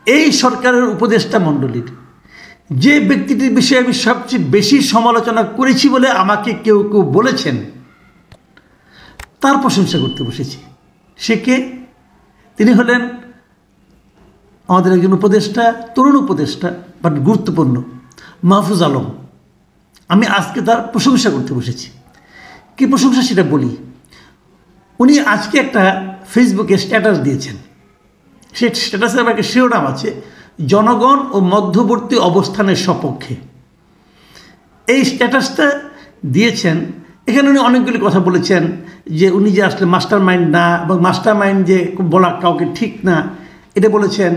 এই সরকারের উপদেষ্টা মণ্ডলীর যে ব্যক্তিটির বিষয়ে আমি সবচেয়ে বেশি সমালোচনা করেছি বলে আমাকে কেউ কেউ বলেছেন, তার প্রশংসা করতে বসেছি। সে কে? তিনি হলেন আমাদের একজন উপদেষ্টা, তরুণ উপদেষ্টা, বাট গুরুত্বপূর্ণ, মাহফুজ আলম। আমি আজকে তার প্রশংসা করতে বসেছি। কী প্রশংসা সেটা বলি। উনি আজকে একটা ফেসবুকে স্ট্যাটাস দিয়েছেন। সে স্ট্যাটাসের একটা শিরোনাম আছে, জনগণ ও মধ্যবর্তী অবস্থানের সপক্ষে। এই স্ট্যাটাসটা দিয়েছেন, এখানে উনি অনেকগুলি কথা বলেছেন যে উনি যে আসলে মাস্টার মাইন্ড না, এবং মাস্টার মাইন্ড যে বলা কাউকে ঠিক না এটা বলেছেন,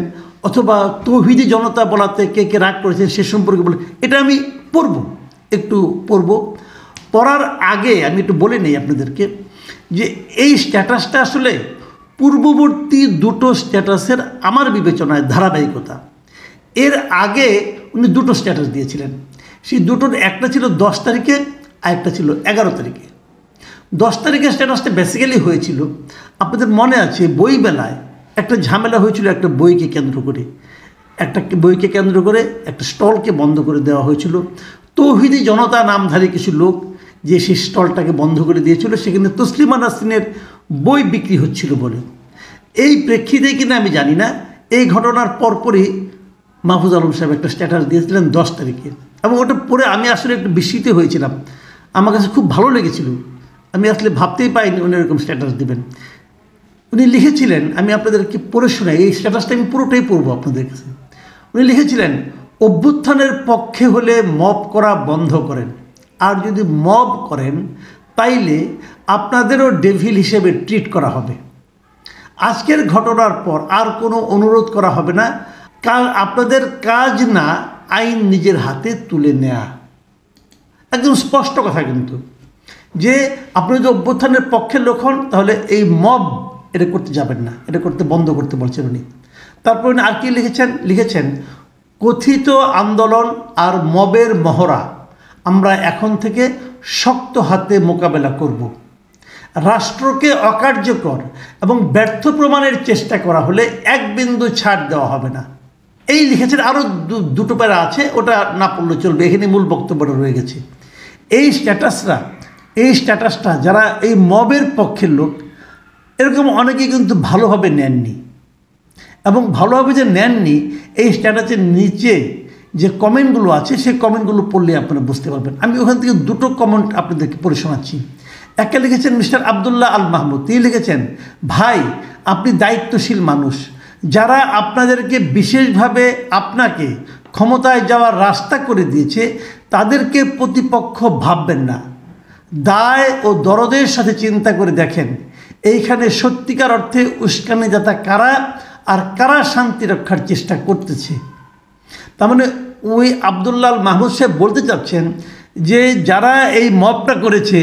অথবা তৌহিদি জনতা বলাতে কে কে রাগ করেছেন সে সম্পর্কে বলে। এটা আমি একটু পড়ব। পড়ার আগে আমি একটু বলে নিই আপনাদেরকে যে এই স্ট্যাটাসটা আসলে পূর্ববর্তী দুটো স্ট্যাটাসের আমার বিবেচনায় ধারাবাহিকতা। এর আগে উনি দুটো স্ট্যাটাস দিয়েছিলেন। সেই দুটোর একটা ছিল 10 তারিখে আর একটা ছিল 11 তারিখে। 10 তারিখের স্ট্যাটাসটা বেসিক্যালি হয়েছিল, আপনাদের মনে আছে বইমেলায় একটা ঝামেলা হয়েছিল একটা বইকে কেন্দ্র করে। একটা বইকে কেন্দ্র করে একটা স্টলকে বন্ধ করে দেওয়া হয়েছিল। তৌহিদি জনতা নামধারী কিছু লোক যে সেই স্টলটাকে বন্ধ করে দিয়েছিল, সেখানে তসলিমা নাসরিনের বই বিক্রি হচ্ছিল বলে। এই প্রেক্ষিতে কিনা আমি জানি না, এই ঘটনার পরপরই মাহফুজ আলম সাহেব একটা স্ট্যাটাস দিয়েছিলেন 10 তারিখে, এবং ওটা পড়ে আমি আসলে একটু বিস্মিত হয়েছিলাম। আমার কাছে খুব ভালো লেগেছিল। আমি আসলে ভাবতেই পাইনি উনি এরকম স্ট্যাটাস দেবেন। উনি লিখেছিলেন, আমি আপনাদেরকে পড়ে শোনাই, এই স্ট্যাটাসটা আমি পুরোটাই পড়বো আপনাদের কাছে। উনি লিখেছিলেন, অভ্যুত্থানের পক্ষে হলে মব করা বন্ধ করেন, আর যদি মব করেন তাইলে আপনাদেরও ডেভিল হিসেবে ট্রিট করা হবে। আজকের ঘটনার পর আর কোনো অনুরোধ করা হবে না, আপনাদের কাজ না আইন নিজের হাতে তুলে নেয়া। একদম স্পষ্ট কথা কিন্তু, যে আপনি যদি অভ্যুত্থানের পক্ষের লোক হন তাহলে এই মব এটা করতে যাবেন না, এটা করতে বন্ধ করতে বলছেন উনি। তারপর উনি আর কি লিখেছেন, কথিত আন্দোলন আর মবের মহড়া আমরা এখন থেকে শক্ত হাতে মোকাবেলা করব। রাষ্ট্রকে অকার্যকর এবং ব্যর্থ প্রমাণের চেষ্টা করা হলে এক বিন্দু ছাড় দেওয়া হবে না। এই লিখেছেন। আরও দুটো প্যারা আছে, ওটা না পড়লে চলবে, এখানে মূল বক্তব্যটা রয়ে গেছে। এই স্ট্যাটাসটা যারা এই মবের পক্ষের লোক, এরকম অনেকেই কিন্তু ভালোভাবে নেননি, এবং ভালোভাবে যে নেননি, এই স্ট্যাটাসের নিচে যে কমেন্টগুলো আছে সেই কমেন্টগুলো পড়লে আপনারা বুঝতে পারবেন। আমি ওখান থেকে দুটো কমেন্ট আপনাদেরকে পড়ে শোনাচ্ছি। একটা লিখেছেন মিস্টার আবদুল্লাহ আল মাহমুদ। তিনি লিখেছেন, ভাই আপনি দায়িত্বশীল মানুষ, যারা আপনাদেরকে বিশেষভাবে আপনাকে ক্ষমতায় যাওয়ার রাস্তা করে দিয়েছে তাদেরকে প্রতিপক্ষ ভাববেন না। দায় ও দরদের সাথে চিন্তা করে দেখেন এইখানে সত্যিকার অর্থে উস্কানিদাতা কারা, আর কারা শান্তি রক্ষার চেষ্টা করতেছে। তার মানে ওই আবদুল্লাহ আল মাহমুদ সাহেব বলতে চাচ্ছেন যে যারা এই মবটা করেছে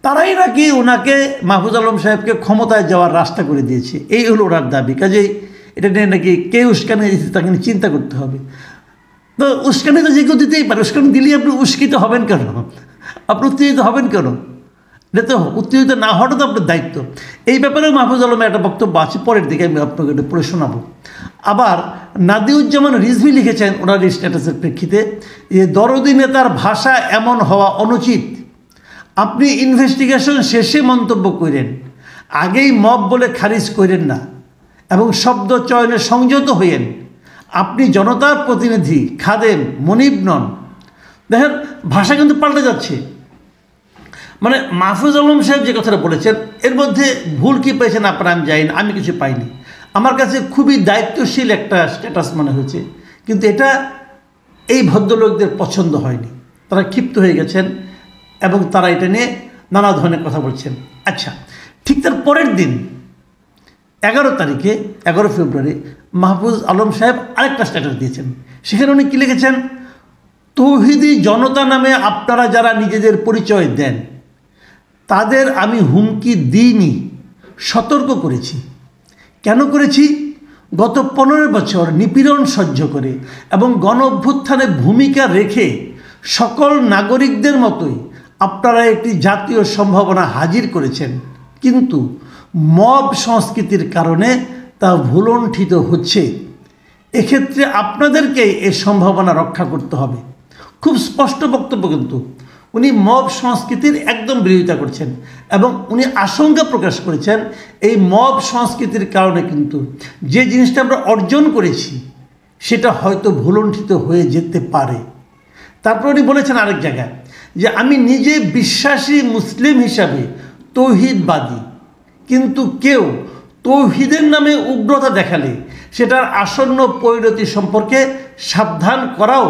তারাই নাকি ওনাকে, মাহফুজ আলম সাহেবকে ক্ষমতায় যাওয়ার রাস্তা করে দিয়েছে। এই হলো ওনার দাবি। কাজেই এটা নিয়ে নাকি কে উস্কানি দিচ্ছে তাকে নিয়ে চিন্তা করতে হবে। তো উস্কানি তো যে কেউ দিতেই পারে, উস্কানি দিলেই আপনি উস্কিত হবেন কেন? আপনি উত্তেজিত হবেন কেন? এটা তো উত্তেজিত না হওয়াটা তো আপনার দায়িত্ব। এই ব্যাপারেও মাহফুজ আলমের একটা বক্তব্য আছে, পরের দিকে আমি আপনাকে এটা পড়ে শোনাবো। আবার নাদিউজ্জামান রিজভী লিখেছেন ওনার স্ট্যাটাসের প্রেক্ষিতে যে দরদি নেতার ভাষা এমন হওয়া অনুচিত। আপনি ইনভেস্টিগেশন শেষে মন্তব্য করেন, আগেই মব বলে খারিজ করেন না, এবং শব্দ চয়নে সংযত হইয়েন। আপনি জনতার প্রতিনিধি, খাদেম, মনিব নন। দেখেন ভাষা কিন্তু পাল্টে যাচ্ছে। মানে মাহফুজ আলম সাহেব যে কথাটা বলেছেন এর মধ্যে ভুল কী পেয়েছেন আপনারা আমি জানি না, আমি কিছু পাইনি। আমার কাছে খুবই দায়িত্বশীল একটা স্ট্যাটাস মনে হয়েছে, কিন্তু এটা এই ভদ্রলোকদের পছন্দ হয়নি। তারা ক্ষিপ্ত হয়ে গেছেন এবং তারা এটা নিয়ে নানা ধরনের কথা বলছেন। আচ্ছা, ঠিক তার পরের দিন 11 ফেব্রুয়ারি মাহফুজ আলম সাহেব আরেকটা স্ট্যাটাস দিয়েছেন। সেখানে উনি কী লিখেছেন, তৌহিদি জনতা নামে আপনারা যারা নিজেদের পরিচয় দেন তাদের আমি হুমকি দিইনি, সতর্ক করেছি। কেন করেছি? গত 15 বছর নিপীড়ন সহ্য করে এবং গণ অভ্যুত্থানে ভূমিকা রেখে সকল নাগরিকদের মতোই আপনারা একটি জাতীয় সম্ভাবনা হাজির করেছেন, কিন্তু মব সংস্কৃতির কারণে তা ভুলণ্ঠিত হচ্ছে। এক্ষেত্রে আপনাদেরকেই এই সম্ভাবনা রক্ষা করতে হবে। খুব স্পষ্ট বক্তব্য, কিন্তু উনি মব সংস্কৃতির একদম বিরোধিতা করছেন এবং উনি আশঙ্কা প্রকাশ করেছেন এই মব সংস্কৃতির কারণে কিন্তু যে জিনিসটা আমরা অর্জন করেছি সেটা হয়তো ভুলণ্ঠিত হয়ে যেতে পারে। তারপর উনি বলেছেন আরেক জায়গায় যে আমি নিজে বিশ্বাসী মুসলিম হিসাবে তৌহিদবাদী, কিন্তু কেউ তৌহিদের নামে উগ্রতা দেখালে সেটার আসন্ন পরিণতি সম্পর্কে সাবধান করাও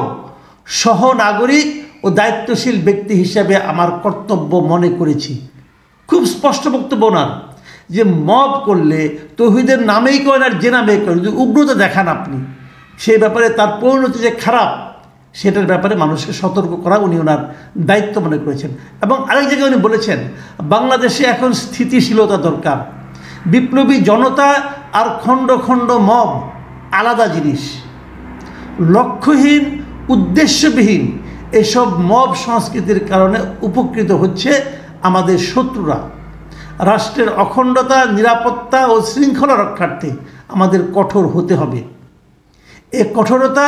সহনাগরিক ও দায়িত্বশীল ব্যক্তি হিসাবে আমার কর্তব্য মনে করেছি। খুব স্পষ্ট বক্তব্য ওনার, যে মব করলে তৌহিদের নামেই করেন আর যে নামেই করেন, যদি উগ্রতা দেখান আপনি, সেই ব্যাপারে তার পরিণতি যে খারাপ সেটার ব্যাপারে মানুষকে সতর্ক করা উনি ওনার দায়িত্ব মনে করেছেন। এবং আরেক জায়গায় উনি বলেছেন বাংলাদেশে এখন স্থিতিশীলতা দরকার, বিপ্লবী জনতা আর খণ্ড খণ্ড মব আলাদা জিনিস। লক্ষ্যহীন উদ্দেশ্যবিহীন এসব মব সংস্কৃতির কারণে উপকৃত হচ্ছে আমাদের শত্রুরা। রাষ্ট্রের অখণ্ডতা, নিরাপত্তা ও শৃঙ্খলা রক্ষার্থে আমাদের কঠোর হতে হবে। এ কঠোরতা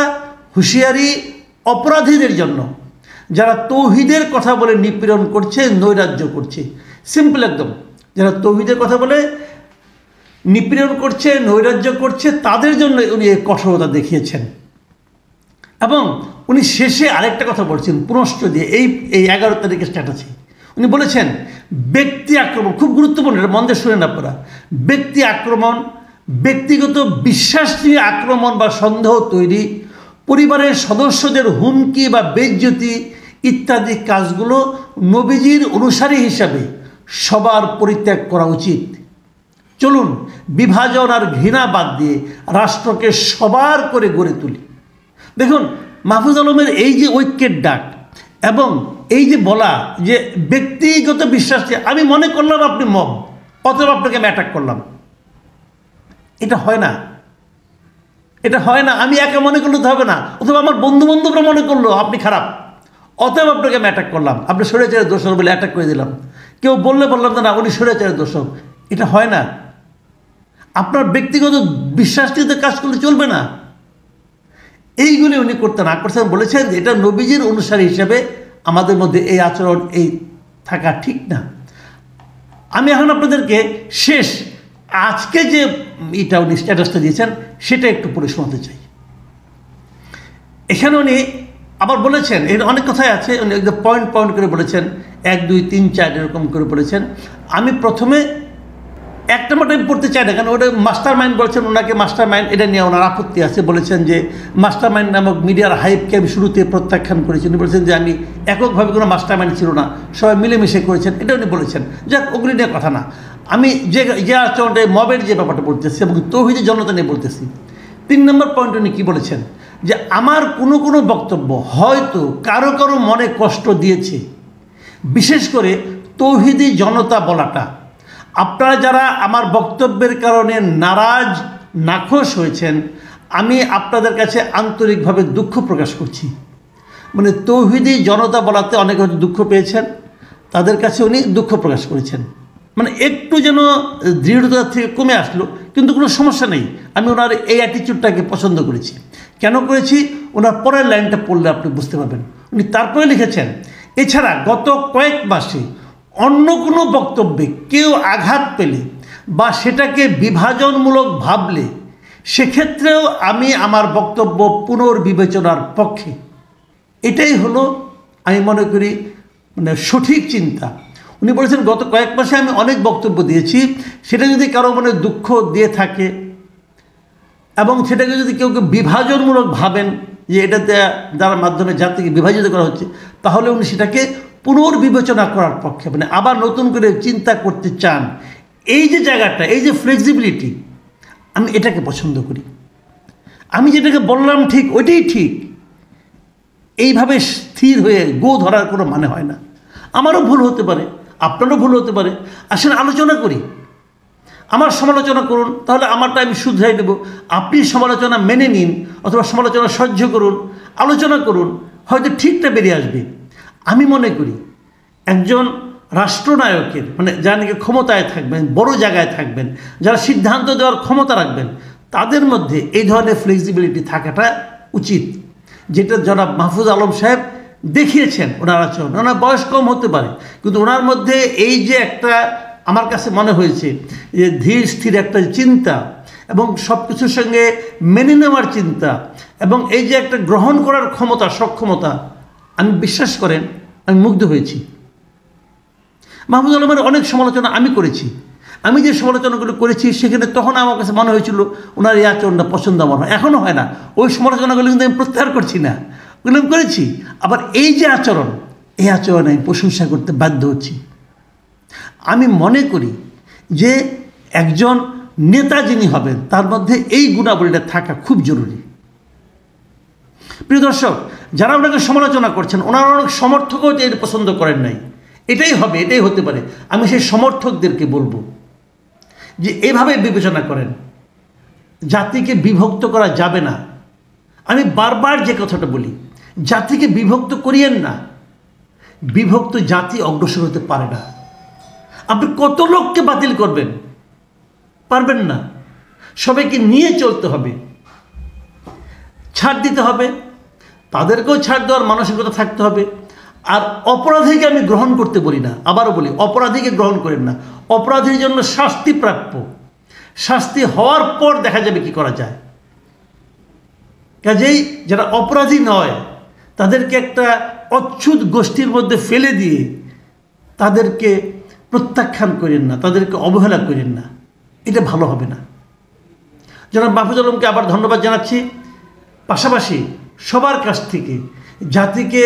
হুঁশিয়ারি অপরাধীদের জন্য, যারা তৌহিদের কথা বলে নিপীড়ন করছে, নৈরাজ্য করছে। সিম্পল একদম, যারা তৌহিদের কথা বলে নিপীড়ন করছে, নৈরাজ্য করছে, তাদের জন্য উনি এই কঠোরতা দেখিয়েছেন। এবং উনি শেষে আরেকটা কথা বলছেন পুনশ্চ দিয়ে, এই 11 তারিখের স্ট্যাটাসে উনি বলেছেন ব্যক্তি আক্রমণ, খুব গুরুত্বপূর্ণ, এটা মন দিয়ে শুনেন আপনারা, ব্যক্তি আক্রমণ, ব্যক্তিগত বিশ্বাস নিয়ে আক্রমণ বা সন্দেহ তৈরি, পরিবারের সদস্যদের হুমকি বা বেইজ্জতি ইত্যাদি কাজগুলো নবীজির অনুসারী হিসাবে সবার পরিত্যাগ করা উচিত। চলুন বিভাজন আর ঘৃণা বাদ দিয়ে রাষ্ট্রকে সবার করে গড়ে তুলি। দেখুন মাহফুজ আলমের এই যে ঐক্যের ডাক এবং এই যে বলা যে ব্যক্তিগত বিশ্বাস, আমি মনে করলাম আপনি মব, অতএব আপনাকে আমি অ্যাটাক করলাম, এটা হয় না, এটা হয় না। আমি একা মনে করলে তো হবে না, অথবা আমার বন্ধু বান্ধবরা মনে করলো আপনি খারাপ, অতএব আপনাকে আমি অ্যাটাক করলাম, আপনি স্বৈরাচারের দোষক বলে অ্যাটাক করে দিলাম। কেউ বললে বললাম না উনি স্বৈরাচারের দোষক, এটা হয় না। আপনার ব্যক্তিগত বিশ্বাস নিয়ে কাজ করলে চলবে না। এইগুলি উনি করতে না করছেন, বলেছেন যে এটা নবীজির অনুসারী হিসেবে আমাদের মধ্যে এই আচরণ এই থাকা ঠিক না। আমি এখন আপনাদেরকে শেষ আজকে যে এটা উনি স্ট্যাটাসটা দিয়েছেন সেটা একটু পড়ে শোনাতে চাই। এখানে উনি আবার বলেছেন, এর অনেক কথাই আছে, উনি একদম পয়েন্ট পয়েন্ট করে বলেছেন, 1 2 3 4 এরকম করে বলেছেন। আমি প্রথমে একটা মতো পড়তে চাই না, কারণ ওটা মাস্টার মাইন্ড বলছেন, ওনাকে মাস্টার মাইন্ড, এটা নিয়ে ওনার আপত্তি আছে। বলেছেন যে মাস্টার মাইন্ড নামক মিডিয়ার হাইপকে আমি শুরুতে প্রত্যাখ্যান করেছি। উনি বলেছেন যে আমি এককভাবে কোনো মাস্টার মাইন্ড ছিল না, সবাই মিলেমিশে করেছেন, এটা উনি বলেছেন। যাক, ওগুলি নিয়ে কথা না। আমি যে আচরণটা মবের যে ব্যাপারটা বলতেছি এবং তৌহিদি জনতা নিয়ে বলতেছি। 3 নম্বর পয়েন্ট উনি কী বলেছেন, যে আমার কোনো বক্তব্য হয়তো কারো কারো মনে কষ্ট দিয়েছে, বিশেষ করে তৌহিদি জনতা বলাটা। আপনারা যারা আমার বক্তব্যের কারণে নারাজ নাখোশ হয়েছেন, আমি আপনাদের কাছে আন্তরিকভাবে দুঃখ প্রকাশ করছি। মানে তৌহিদি জনতা বলাতে অনেকে হয়তো দুঃখ পেয়েছেন, তাদের কাছে উনি দুঃখ প্রকাশ করেছেন। মানে একটু যেন দৃঢ়তা থেকে কমে আসলো, কিন্তু কোনো সমস্যা নেই। আমি ওনার এই অ্যাটিটিউডটাকে পছন্দ করেছি। কেন করেছি, ওনার পরের লাইনটা পড়লে আপনি বুঝতে পারবেন। উনি তারপরে লিখেছেন, এছাড়া গত কয়েক মাসে অন্য কোনো বক্তব্যে কেউ আঘাত পেলে বা সেটাকে বিভাজনমূলক ভাবলে সেক্ষেত্রেও আমি আমার বক্তব্য পুনর্বিবেচনার পক্ষে। এটাই হলো আমি মনে করি মানে সঠিক চিন্তা। উনি বলেছেন গত কয়েক মাসে আমি অনেক বক্তব্য দিয়েছি, সেটা যদি কারো মনে দুঃখ দিয়ে থাকে এবং সেটাকে যদি কেউ বিভাজনমূলক ভাবেন যে এটাতে যার মাধ্যমে জাতিকে বিভাজিত করা হচ্ছে, তাহলে উনি সেটাকে পুনর্বিবেচনা করার পক্ষে, মানে আবার নতুন করে চিন্তা করতে চান। এই যে জায়গাটা, এই যে ফ্লেক্সিবিলিটি, আমি এটাকে পছন্দ করি। আমি যেটাকে বললাম ঠিক ওইটাই ঠিক, এইভাবে স্থির হয়ে গো ধরার কোনো মানে হয় না। আমারও ভুল হতে পারে, আপনারও ভুল হতে পারে। আসলে আলোচনা করি, আমার সমালোচনা করুন, তাহলে আমারটা আমি শুধরাই দেব। আপনি সমালোচনা মেনে নিন অথবা সমালোচনা সহ্য করুন, আলোচনা করুন, হয়তো ঠিকটা বেরিয়ে আসবে। আমি মনে করি একজন রাষ্ট্রনায়কের, মানে যারা নাকি ক্ষমতায় থাকবেন, বড় জায়গায় থাকবেন, যারা সিদ্ধান্ত দেওয়ার ক্ষমতা রাখবেন, তাদের মধ্যে এই ধরনের ফ্লেক্সিবিলিটি থাকাটা উচিত, যেটা জনাব মাহফুজ আলম সাহেব দেখিয়েছেন। ওনার আচরণ, ওনার বয়স কম হতে পারে, কিন্তু ওনার মধ্যে এই যে একটা আমার কাছে মনে হয়েছে যে ধীর স্থির একটা চিন্তা এবং সব কিছুর সঙ্গে মেনে নেওয়ার চিন্তা এবং এই যে একটা গ্রহণ করার ক্ষমতা, সক্ষমতা, আমি বিশ্বাস করেন আমি মুগ্ধ হয়েছি। মাহফুজ আলমের অনেক সমালোচনা আমি করেছি। আমি যে সমালোচনাগুলো করেছি সেখানে তখন আমার কাছে মনে হয়েছিল ওনার এই আচরণটা পছন্দ আমার হয়, এখনও হয় না। ওই সমালোচনাগুলো কিন্তু আমি প্রত্যাহার করছি না, ওগুলো আমি করেছি। আবার এই যে আচরণ, এই আচরণে আমি প্রশংসা করতে বাধ্য হচ্ছি। আমি মনে করি যে একজন নেতা যিনি হবেন তার মধ্যে এই গুণাবলীটা থাকা খুব জরুরি। প্রিয় দর্শক, যারা ওনাকে সমালোচনা করছেন, ওনারা অনেক সমর্থকও এর পছন্দ করেন নাই। এটাই হবে, এটাই হতে পারে। আমি সেই সমর্থকদেরকে বলবো যে এভাবে বিবেচনা করেন, জাতিকে বিভক্ত করা যাবে না। আমি বারবার যে কথাটা বলি, জাতিকে বিভক্ত করিয়েন না। বিভক্ত জাতি অগ্রসর হতে পারে না। আপনি কত লোককে বাতিল করবেন? পারবেন না। সবাইকে নিয়ে চলতে হবে, ছাড় দিতে হবে, তাদেরকেও ছাড় দেওয়ার মানসিকতা থাকতে হবে। আর অপরাধীকে আমি গ্রহণ করতে বলি না, আবারও বলি অপরাধীকে গ্রহণ করেন না। অপরাধীর জন্য শাস্তি প্রাপ্য, শাস্তি হওয়ার পর দেখা যাবে কি করা যায়। কাজেই যারা অপরাধী নয় তাদেরকে একটা অচ্ছুত গোষ্ঠীর মধ্যে ফেলে দিয়ে তাদেরকে প্রত্যাখ্যান করেন না, তাদেরকে অবহেলা করেন না, এটা ভালো হবে না। জনাব মাহফুজ আলমকে আবার ধন্যবাদ জানাচ্ছি। পাশাপাশি সবার কাছ থেকে জাতিকে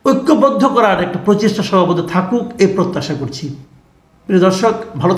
ঐক্যবদ্ধ করার একটা প্রচেষ্টা সর্বদা থাকুক, এই প্রত্যাশা করছি। প্রিয় দর্শক, ভালো